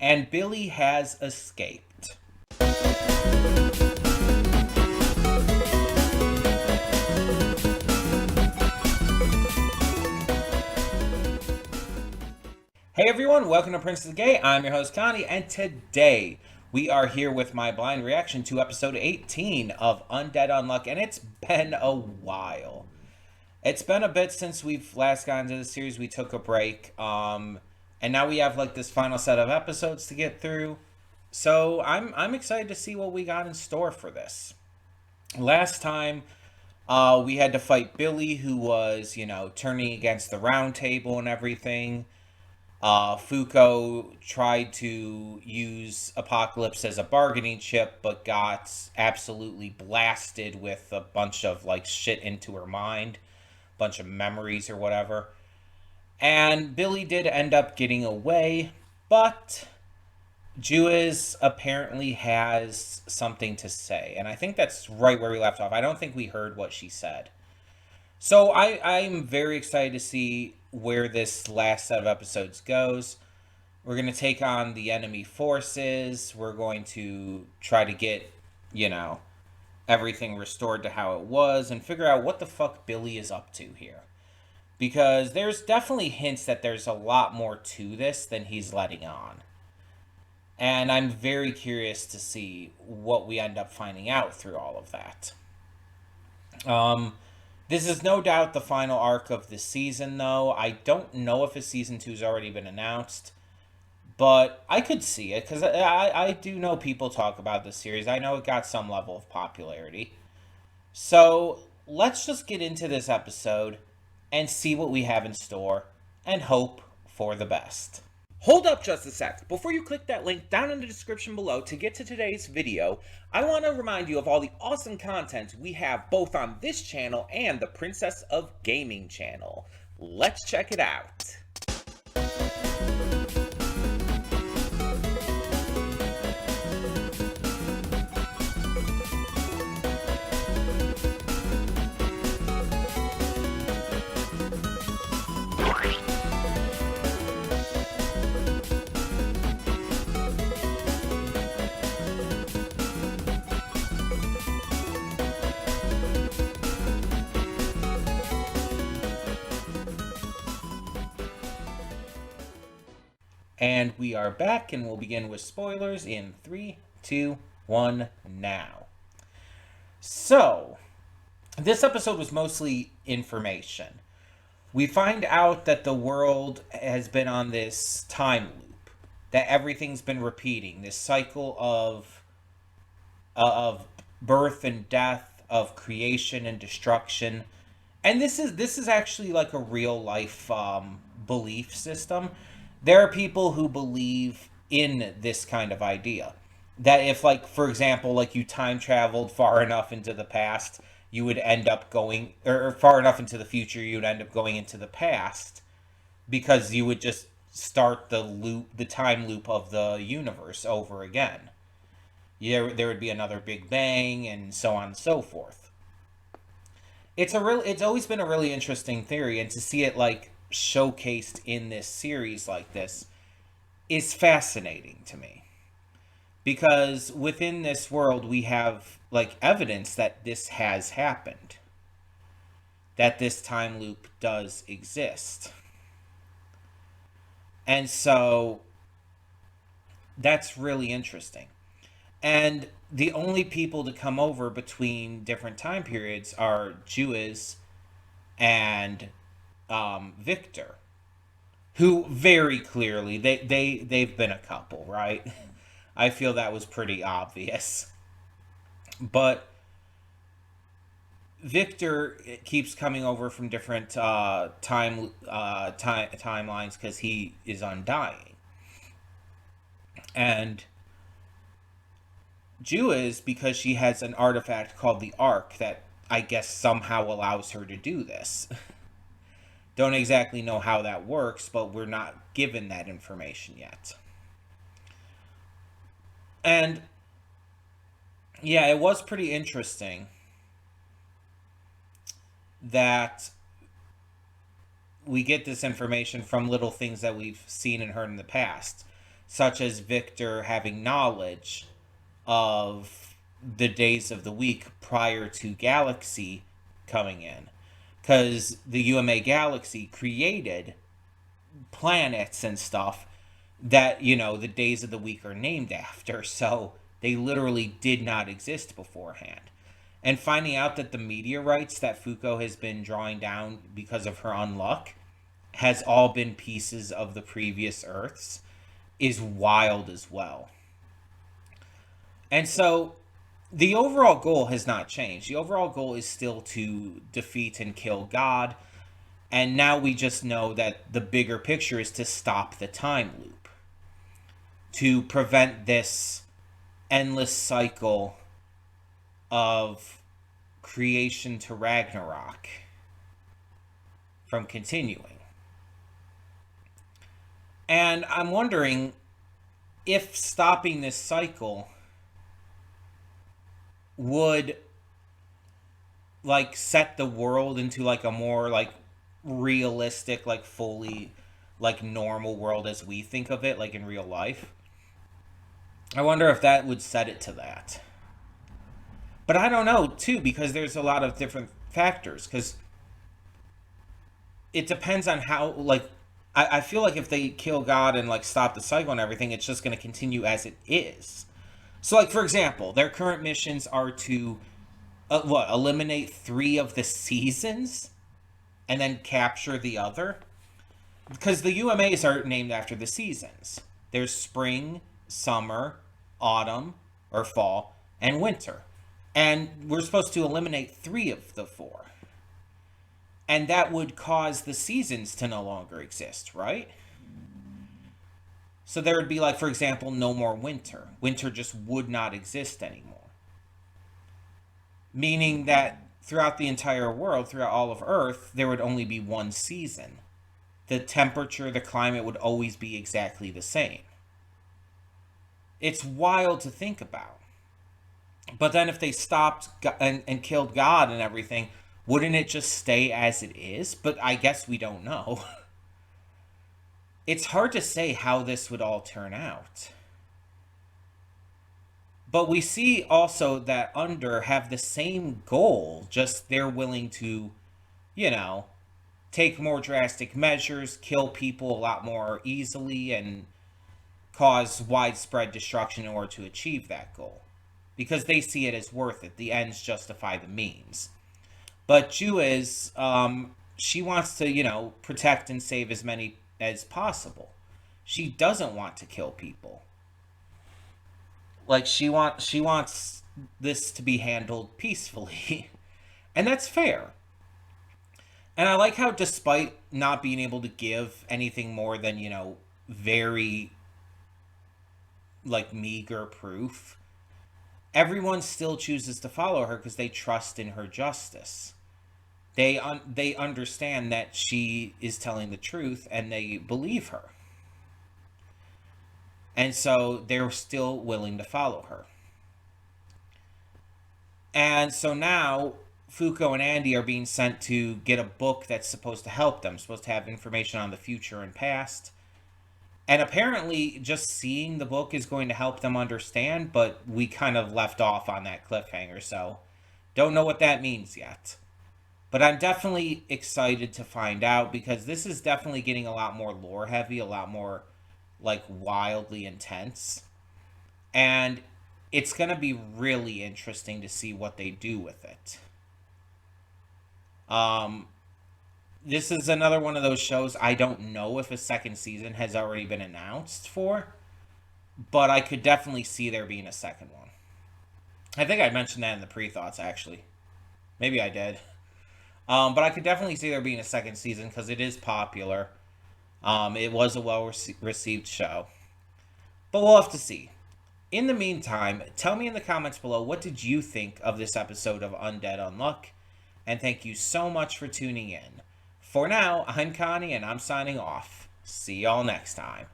and Billy has escaped. Hey everyone, welcome to Prince of the Gay. I'm your host Connie, and today we are here with my blind reaction to episode 18 of Undead Unluck, and it's been a while. It's been a bit since we've last gotten to the series. We took a break, and now we have like this final set of episodes to get through. So I'm excited to see what we got in store for this. Last time, we had to fight Billy, who was, turning against the round table and everything. Fuko tried to use Apocalypse as a bargaining chip, but got absolutely blasted with a bunch of like shit into her mind, bunch of memories or whatever. And Billy did end up getting away, but Jewis apparently has something to say, and I think that's right where we left off. I don't think we heard what she said. So I'm very excited to see where this last set of episodes goes. We're going to take on the enemy forces. We're going to try to get, everything restored to how it was and figure out what the fuck Billy is up to here. Because there's definitely hints that there's a lot more to this than he's letting on. And I'm very curious to see what we end up finding out through all of that. This is no doubt the final arc of the season, though. I don't know if a season 2 has already been announced, but I could see it, because I do know people talk about this series. I know it got some level of popularity. So, let's just get into this episode and see what we have in store, and hope for the best. Hold up just a sec. Before you click that link down in the description below to get to today's video, I want to remind you of all the awesome content we have both on this channel and the Princess of Gaming channel. Let's check it out. And we are back, and we'll begin with spoilers in 3, 2, 1, now. So, this episode was mostly information. We find out that the world has been on this time loop, that everything's been repeating, this cycle of birth and death, of creation and destruction. And this is actually like a real life belief system. There are people who believe in this kind of idea. That if, like, for example, like you time traveled far enough into the past, you would end up going, or far enough into the future, you would end up going into the past, because you would just start the time loop of the universe over again. There would be another Big Bang, and so on and so forth. It's always been a really interesting theory, and to see it, like, showcased in this series like this is fascinating to me, because within this world we have like evidence that this has happened, that this time loop does exist. And so that's really interesting. And the only people to come over between different time periods are Jewis and Victor, who very clearly they've been a couple, right? I feel that was pretty obvious. But Victor keeps coming over from different timelines because he is undying, and Jewis because she has an artifact called the Ark that I guess somehow allows her to do this. Don't exactly know how that works, but we're not given that information yet. And yeah, it was pretty interesting that we get this information from little things that we've seen and heard in the past. such as Victor having knowledge of the days of the week prior to Galaxy coming in. Because the UMA Galaxy created planets and stuff that, the days of the week are named after. So they literally did not exist beforehand. And finding out that the meteorites that Fuko has been drawing down because of her unluck has all been pieces of the previous Earths is wild as well. And so the overall goal has not changed. The overall goal is still to defeat and kill God. And now we just know that the bigger picture is to stop the time loop, to prevent this endless cycle of creation to Ragnarok from continuing. And I'm wondering if stopping this cycle would set the world into a more realistic, fully normal world as we think of it, in real life. I wonder if that would set it to that. But I don't know too, because there's a lot of different factors, because it depends on how I feel like if they kill God and stop the cycle and everything, it's just going to continue as it is. So for example, their current missions are to eliminate 3 of the seasons and then capture the other, because the UMAs are named after the seasons. There's spring, summer, autumn or fall, and winter, and we're supposed to eliminate 3 of the 4. And that would cause the seasons to no longer exist, right? So there would be, for example, no more winter. Winter just would not exist anymore. Meaning that throughout the entire world, throughout all of Earth, there would only be one season. The temperature, the climate would always be exactly the same. It's wild to think about. But then if they stopped and killed God and everything, wouldn't it just stay as it is? But I guess we don't know. It's hard to say how this would all turn out. But we see also that Under have the same goal, just they're willing to, take more drastic measures, kill people a lot more easily, and cause widespread destruction in order to achieve that goal. Because they see it as worth it. The ends justify the means. But Ju is, she wants to, protect and save as many as possible. She doesn't want to kill people. She wants this to be handled peacefully. And that's fair. And I like how, despite not being able to give anything more than, very, meager proof, everyone still chooses to follow her because they trust in her justice. They understand that she is telling the truth, and they believe her. And so they're still willing to follow her. And so now Fuko and Andy are being sent to get a book that's supposed to help them, supposed to have information on the future and past. And apparently just seeing the book is going to help them understand, but we kind of left off on that cliffhanger, so don't know what that means yet. But I'm definitely excited to find out, because this is definitely getting a lot more lore heavy, a lot more wildly intense. And it's going to be really interesting to see what they do with it. This is another one of those shows I don't know if a second season has already been announced for, but I could definitely see there being a second one. I think I mentioned that in the pre-thoughts, actually. Maybe I did. But I could definitely see there being a second season because it is popular. It was a well-received show. But we'll have to see. In the meantime, tell me in the comments below, what did you think of this episode of Undead Unluck? And thank you so much for tuning in. For now, I'm Connie, and I'm signing off. See y'all next time.